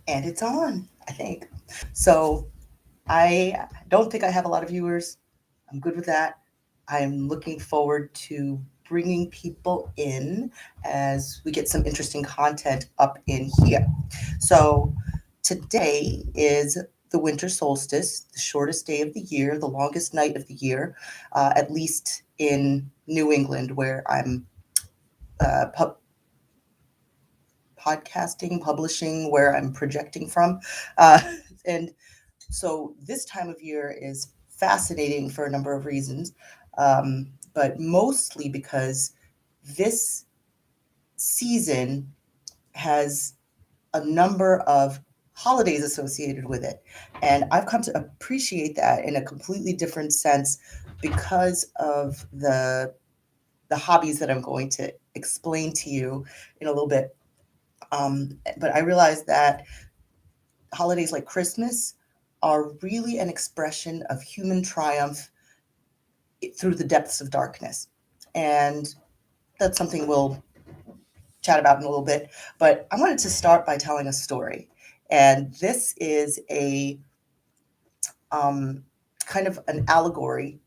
And it's on, I think. So I don't think I have a lot of viewers. I'm good with that. I'm looking forward to bringing people in as we get some interesting content up in here. So today is the winter solstice, the shortest day of the year, the longest night of the year, at least in New England, where I'm pu- podcasting, publishing, where I'm projecting from. Uh, and so this time of year is fascinating for a number of reasons, but mostly because this season has a number of holidays associated with it. And I've come to appreciate that in a completely different sense because of the hobbies that I'm going to explain to you in a little bit. But I realized that holidays like Christmas are really an expression of human triumph through the depths of darkness. And that's something we'll chat about in a little bit. But I wanted to start by telling a story. And this is a um, kind of an allegory.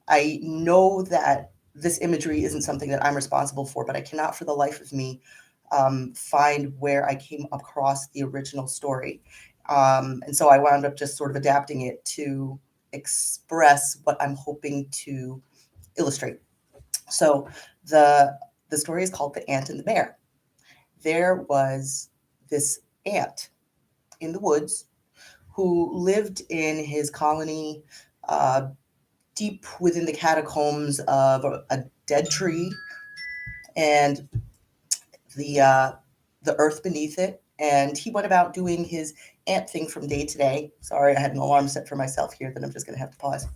I know that this imagery isn't something that I'm responsible for, but I cannot for the life of me find where I came across the original story. And so I wound up just sort of adapting it to express what I'm hoping to illustrate. So the the story is called The Ant and the Bear. There was this ant in the woods who lived in his colony uh, deep within the catacombs of a dead tree and the the earth beneath it. And he went about doing his ant thing from day to day. Sorry, I had an alarm set for myself here that I'm just going to have to pause.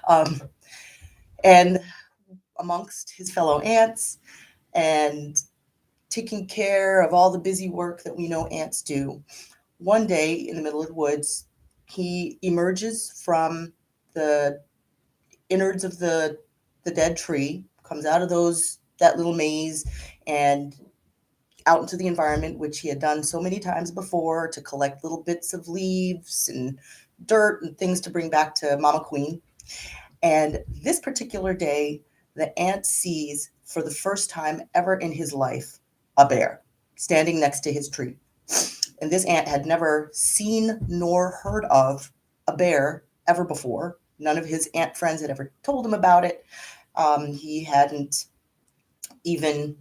Um, and amongst his fellow ants and taking care of all the busy work that we know ants do, one day in the middle of the woods, he emerges from the innards of the dead tree, comes out of those that little maze and out into the environment, which he had done so many times before to collect little bits of leaves and dirt and things to bring back to Mama Queen. And this particular day, the ant sees for the first time ever in his life a bear standing next to his tree. And this ant had never seen nor heard of a bear ever before. None of his ant friends had ever told him about it. He hadn't even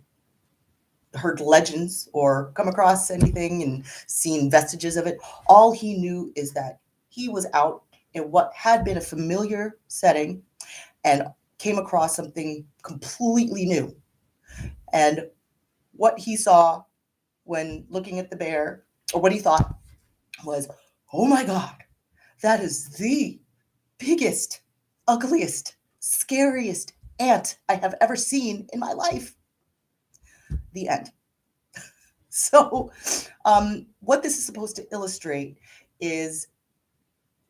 heard legends or come across anything and seen vestiges of it. All he knew is that he was out in what had been a familiar setting and came across something completely new. And what he saw when looking at the bear, or what he thought, was, oh my God, that is the biggest, ugliest, scariest ant I have ever seen in my life. The end. So, what this is supposed to illustrate is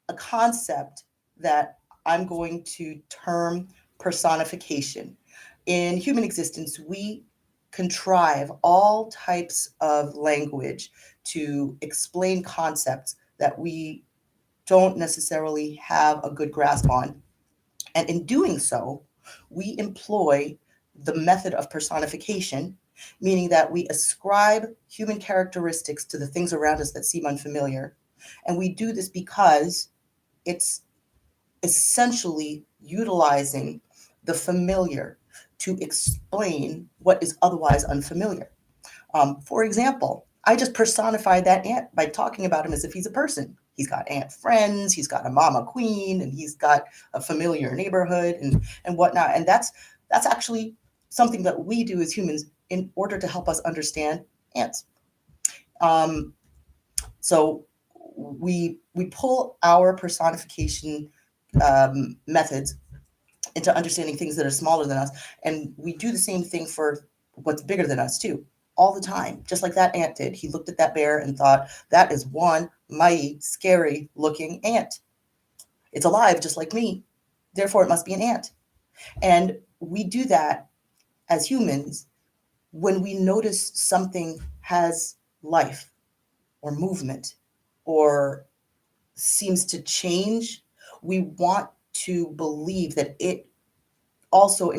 a concept that I'm going to term personification. In human existence, we contrive all types of language to explain concepts that we don't necessarily have a good grasp on. And in doing so, we employ the method of personification, meaning that we ascribe human characteristics to the things around us that seem unfamiliar. And we do this because it's essentially utilizing the familiar to explain what is otherwise unfamiliar. For example, I just personified that ant by talking about him as if he's a person. He's got ant friends, he's got a mama queen, and he's got a familiar neighborhood and whatnot. And that's actually something that we do as humans in order to help us understand ants. Um, so we pull our personification methods into understanding things that are smaller than us, and we do the same thing for what's bigger than us too, all the time, just like that ant did. He looked at that bear and thought, that is one mighty scary looking ant. It's alive just like me, therefore it must be an ant. And we do that as humans when we notice something has life or movement. or seems to change, we want to believe that it also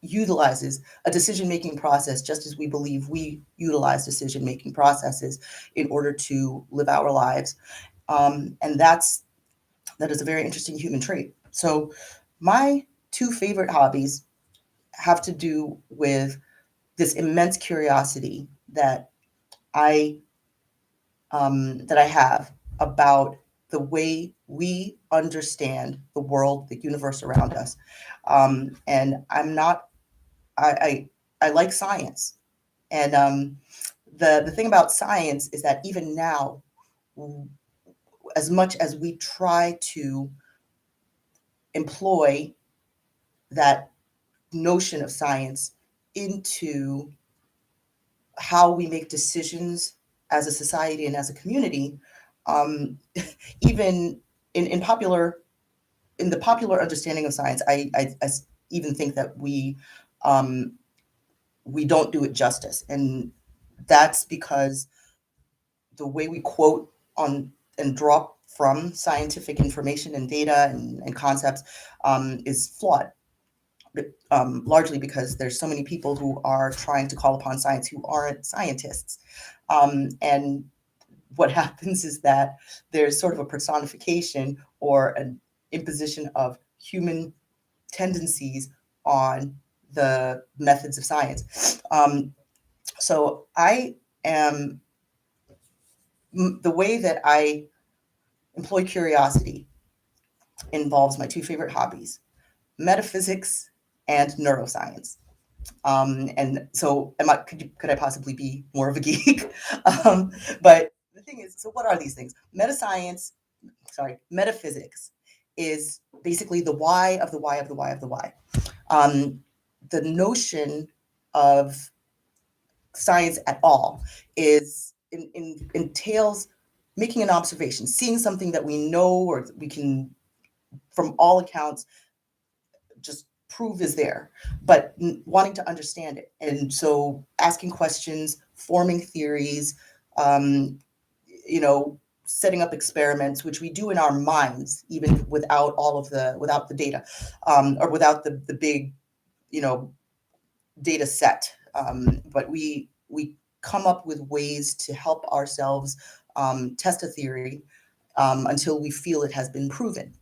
utilizes a decision-making process, just as we believe we utilize decision-making processes in order to live our lives. And that is a very interesting human trait. So my two favorite hobbies have to do with this immense curiosity I that I have about the way we understand the world, the universe around us. And I'm not I like science, and the thing about science is that even now, as much as we try to employ that notion of science into how we make decisions as a society and as a community, um, even in popular in the popular understanding of science, I even think that um, we don't do it justice, and that's because the way we quote on and draw from scientific information and data and concepts is flawed, largely because there's so many people who are trying to call upon science who aren't scientists. And what happens is that there's sort of a personification or an imposition of human tendencies on the methods of science. So I am the way that I employ curiosity involves my two favorite hobbies: metaphysics and neuroscience. And so, could I possibly be more of a geek? But the thing is, so what are these things? Metaphysics is basically the why of the why of the why of the why. Um, the notion of science at all entails making an observation, seeing something that we know or we can, from all accounts, just prove is there, but wanting to understand it. And so asking questions, forming theories, um, setting up experiments, which we do in our minds, even without the data, or without the big, you know, data set. But we come up with ways to help ourselves test a theory until we feel it has been proven.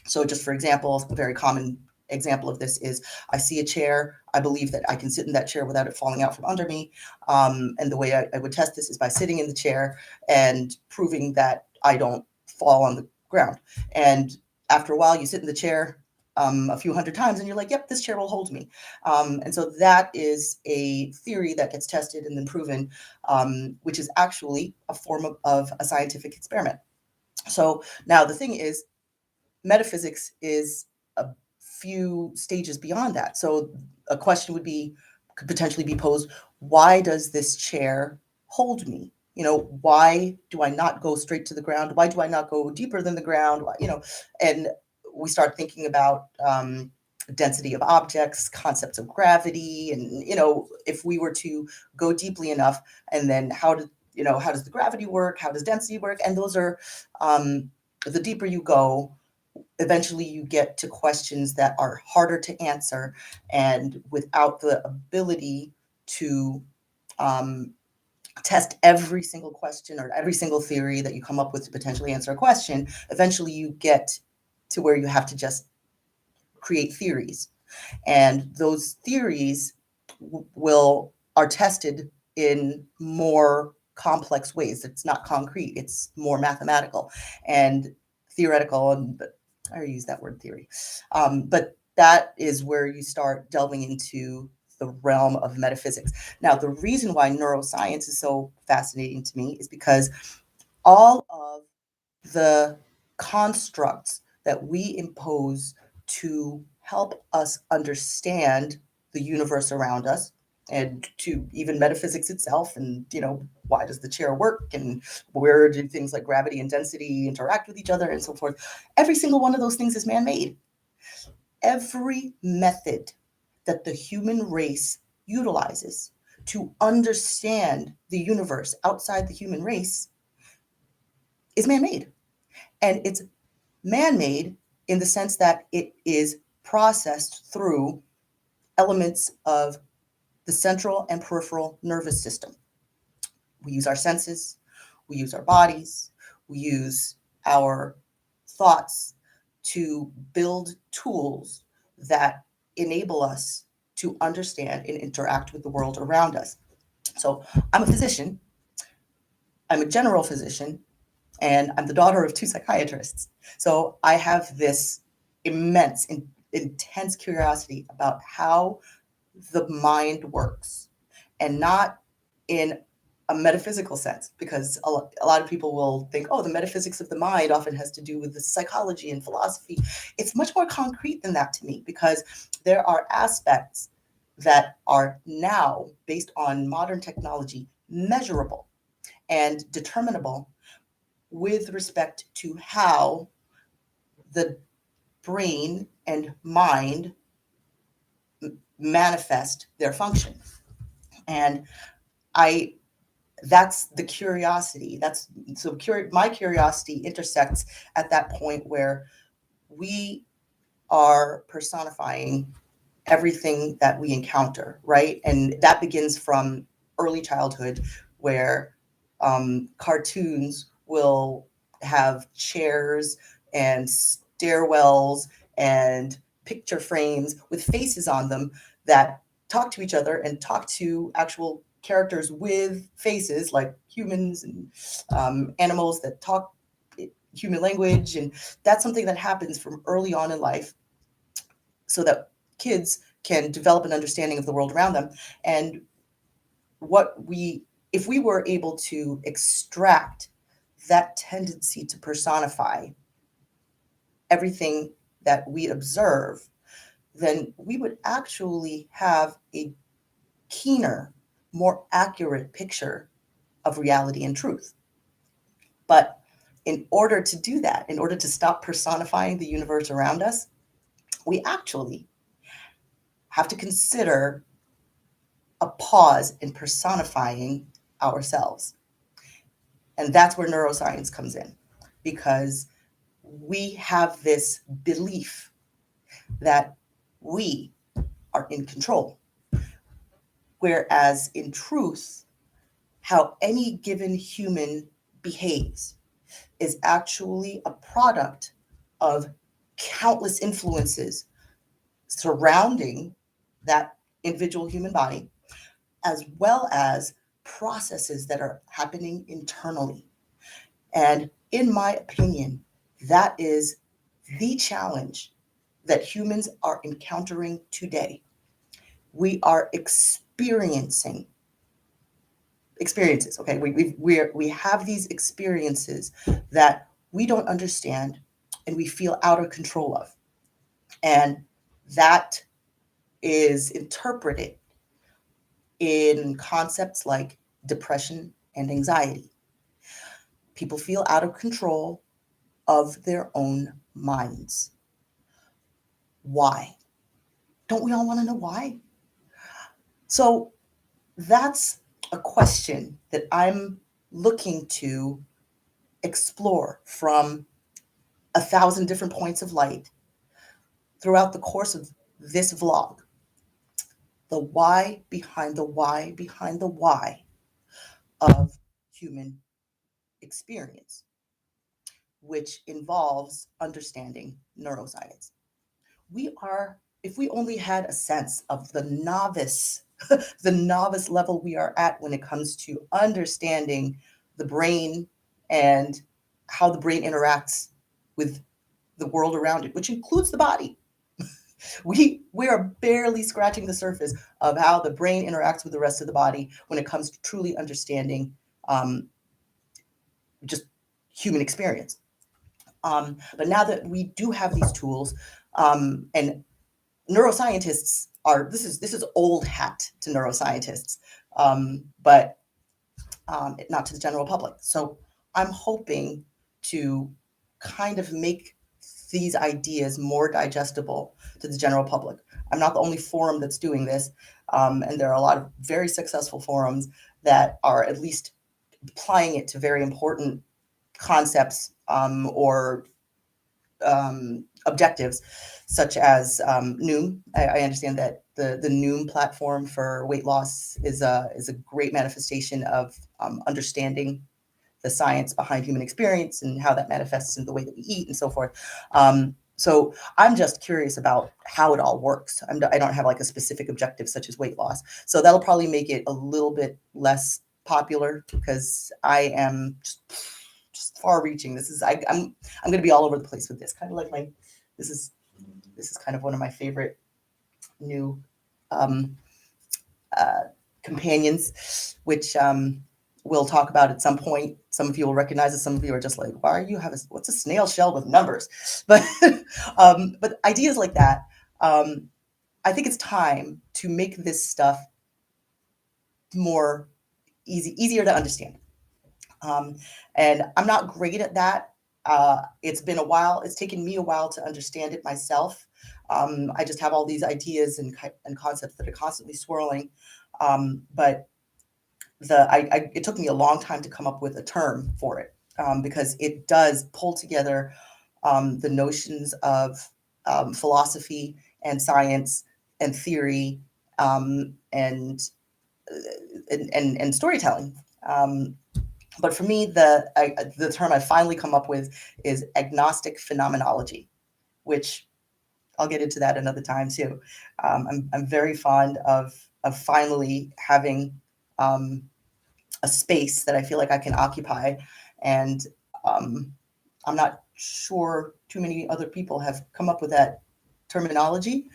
So just for example, a very common example of this is I see a chair. I believe that I can sit in that chair without it falling out from under me. And the way I would test this is by sitting in the chair and proving that I don't fall on the ground. And after a while, you sit in the chair a few hundred times and you're like, yep, this chair will hold me. And so that is a theory that gets tested and then proven, which is actually a form of a scientific experiment. So now the thing is, metaphysics is a few stages beyond that. So a question could potentially be posed: why does this chair hold me? Why do I not go straight to the ground? Why do I not go deeper than the ground? And we start thinking about density of objects, concepts of gravity, and if we were to go deeply enough, and then how does the gravity work? How does density work? And those are the deeper you go, eventually you get to questions that are harder to answer, and without the ability to um, test every single question or every single theory that you come up with to potentially answer a question, eventually you get to where you have to just create theories, and those theories are tested in more complex ways. It's not concrete, it's more mathematical and theoretical, and I use that word theory. But that is where you start delving into the realm of metaphysics. Now, the reason why neuroscience is so fascinating to me is because all of the constructs that we impose to help us understand the universe around us, and to even metaphysics itself, and why does the chair work, and where do things like gravity and density interact with each other, and so forth. Every single one of those things is man-made. Every method that the human race utilizes to understand the universe outside the human race is man-made. And it's man-made in the sense that it is processed through elements of the central and peripheral nervous system. We use our senses, we use our bodies, we use our thoughts to build tools that enable us to understand and interact with the world around us. So I'm a physician, I'm a general physician, and I'm the daughter of two psychiatrists. So I have this immense, intense curiosity about how the mind works, and not in a metaphysical sense, because a lot of people will think, oh, the metaphysics of the mind often has to do with the psychology and philosophy. It's much more concrete than that to me, because there are aspects that are now, based on modern technology, measurable and determinable with respect to how the brain and mind manifest their function. And I that's the curiosity. My curiosity intersects at that point where we are personifying everything that we encounter, right? And that begins from early childhood, where cartoons will have chairs and stairwells and picture frames with faces on them that talk to each other and talk to actual characters with faces, like humans and animals that talk human language. And that's something that happens from early on in life, so that kids can develop an understanding of the world around them. And if we were able to extract that tendency to personify everything that we observe, then we would actually have a keener, more accurate picture of reality and truth. But in order to do that, in order to stop personifying the universe around us, we actually have to consider a pause in personifying ourselves. And that's where neuroscience comes in, because we have this belief that we are in control. Whereas in truth, how any given human behaves is actually a product of countless influences surrounding that individual human body, as well as processes that are happening internally. And in my opinion, that is the challenge that humans are encountering today. We are experiencing experiences. Okay, we have these experiences that we don't understand and we feel out of control of, and that is interpreted in concepts like depression and anxiety. People feel out of control of their own minds. Why? Don't we all want to know why? So that's a question that I'm looking to explore from 1,000 different points of light throughout the course of this vlog. The why behind the why behind the why of human experience, which involves understanding neuroscience. If we only had a sense of the novice, the novice level we are at when it comes to understanding the brain and how the brain interacts with the world around it, which includes the body. We are barely scratching the surface of how the brain interacts with the rest of the body when it comes to truly understanding just human experience. But now that we do have these tools, and neuroscientists are this is old hat to neuroscientists, but not to the general public. So I'm hoping to kind of make these ideas more digestible to the general public. I'm not the only forum that's doing this, and there are a lot of very successful forums that are at least applying it to very important concepts or objectives, such as Noom. I understand that the Noom platform for weight loss is a great manifestation of understanding the science behind human experience and how that manifests in the way that we eat and so forth. So I'm just curious about how it all works. I don't have like a specific objective such as weight loss. So that'll probably make it a little bit less popular because I am just far reaching. I'm going to be all over the place with this. Kind of like this is this is kind of one of my favorite new um, uh, companions, which we'll talk about at some point. Some of you will recognize it. Some of you are just like, why are you having, what's a snail shell with numbers? But, but ideas like that, um, I think it's time to make this stuff more easier to understand. Um, and I'm not great at that. It's been a while. It's taken me a while to understand it myself. I just have all these ideas and concepts that are constantly swirling. But it took me a long time to come up with a term for it because it does pull together the notions of philosophy and science and theory and, and storytelling. But for me, the term I finally come up with is agnostic phenomenology, which I'll get into that another time too. I'm very fond of finally having a space that I feel like I can occupy, and um, I'm not sure too many other people have come up with that terminology.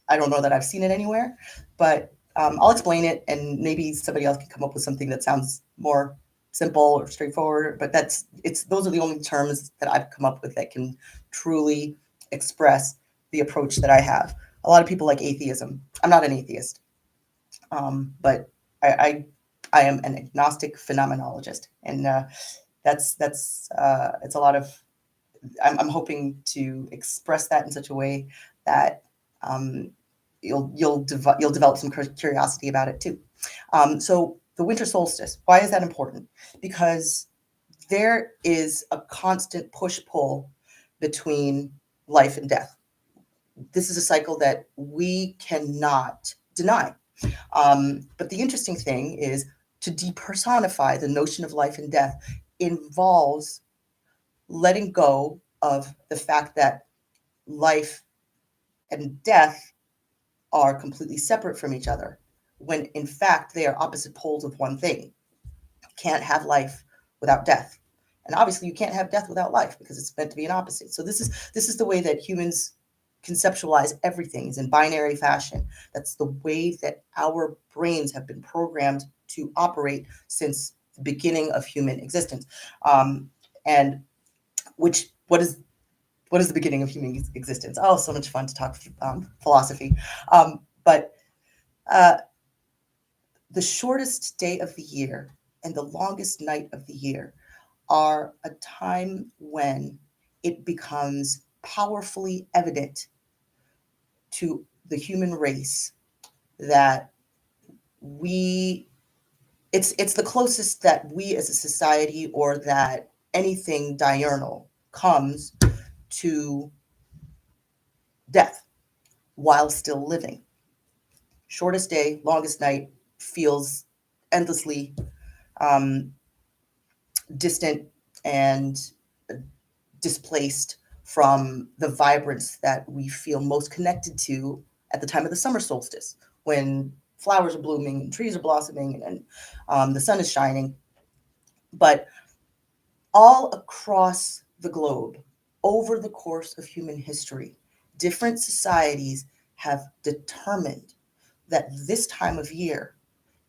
I don't know that I've seen it anywhere, but I'll explain it, and maybe somebody else can come up with something that sounds more simple or straightforward. But those are the only terms that I've come up with that can truly express the approach that I have. A lot of people like atheism. I'm not an atheist, but I I am an agnostic phenomenologist, and it's a lot of. I'm hoping to express that in such a way that um, you'll develop some curiosity about it too. So the winter solstice, why is that important? Because there is a constant push pull between life and death. This is a cycle that we cannot deny. But the interesting thing is to depersonify the notion of life and death involves letting go of the fact that life and death are completely separate from each other, when in fact they are opposite poles of one thing. You can't have life without death. And obviously you can't have death without life because it's meant to be an opposite. So this is the way that humans conceptualize everything is in binary fashion. That's the way that our brains have been programmed to operate since the beginning of human existence. And which what is the beginning of human existence? Oh, so much fun to talk philosophy. But uh, the shortest day of the year and the longest night of the year are a time when it becomes powerfully evident to the human race that we it's the closest that we as a society or that anything diurnal comes to death while still living. Shortest day, longest night feels endlessly um, distant and displaced from the vibrance that we feel most connected to at the time of the summer solstice, when flowers are blooming and trees are blossoming and the sun is shining. But all across the globe, over the course of human history, different societies have determined that this time of year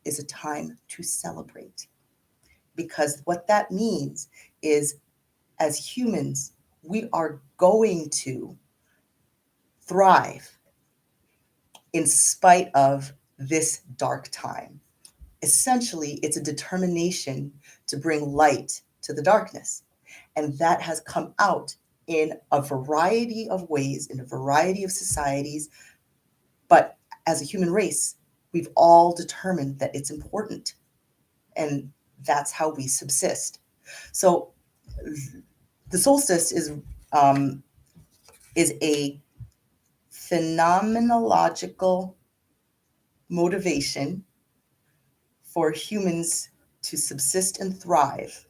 is a time to celebrate. Because what that means is, as humans, we are going to thrive in spite of this dark time. Essentially, it's a determination to bring light to the darkness. And that has come out in a variety of ways, in a variety of societies. But as a human race, we've all determined that it's important. And that's how we subsist. So The solstice is a phenomenological motivation for humans to subsist and thrive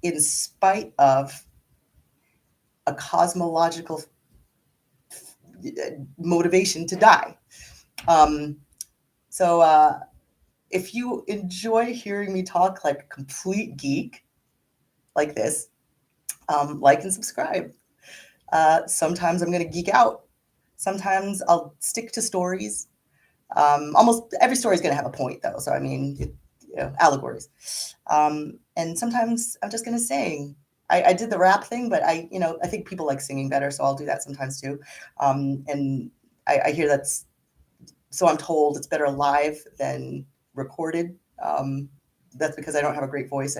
in spite of a cosmological motivation to die. Um, so if you enjoy hearing me talk like a complete geek like this, like and subscribe. Sometimes I'm going to geek out. Sometimes I'll stick to stories. Almost every story is going to have a point, though. So, I mean, allegories. And sometimes I'm just going to sing. I did the rap thing, but I think people like singing better, so I'll do that sometimes too. And I hear so I'm told it's better live than recorded. That's because I don't have a great voice.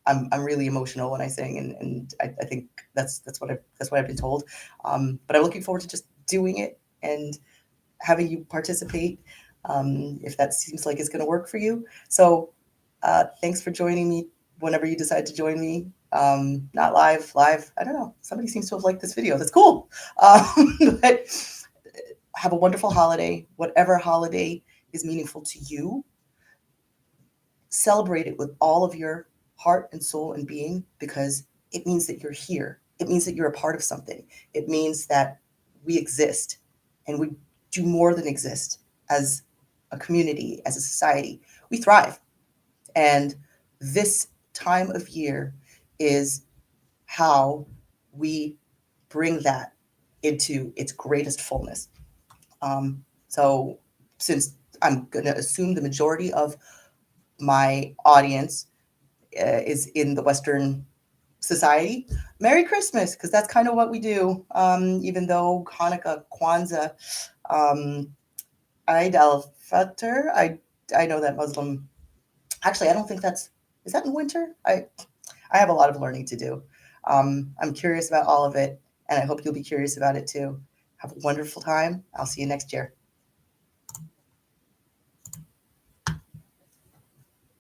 I'm really emotional when I sing, and I think that's what I've been told. But I'm looking forward to just doing it and having you participate, if that seems like it's going to work for you. So thanks for joining me whenever you decide to join me. Not live. I don't know. Somebody seems to have liked this video. That's cool. But have a wonderful holiday. Whatever holiday is meaningful to you, celebrate it with all of your heart and soul and being, because it means that you're here. It means that you're a part of something. It means that we exist, and we do more than exist as a community, as a society. We thrive. And this time of year is how we bring that into its greatest fullness. So, since I'm going to assume the majority of my audience is in the Western society, Merry Christmas, because that's kind of what we do. Even though Hanukkah, Kwanzaa, Eid al-Fitr, I know that Muslim. Actually, I don't think is that in winter? I have a lot of learning to do. I'm curious about all of it, and I hope you'll be curious about it too. Have a wonderful time. I'll see you next year.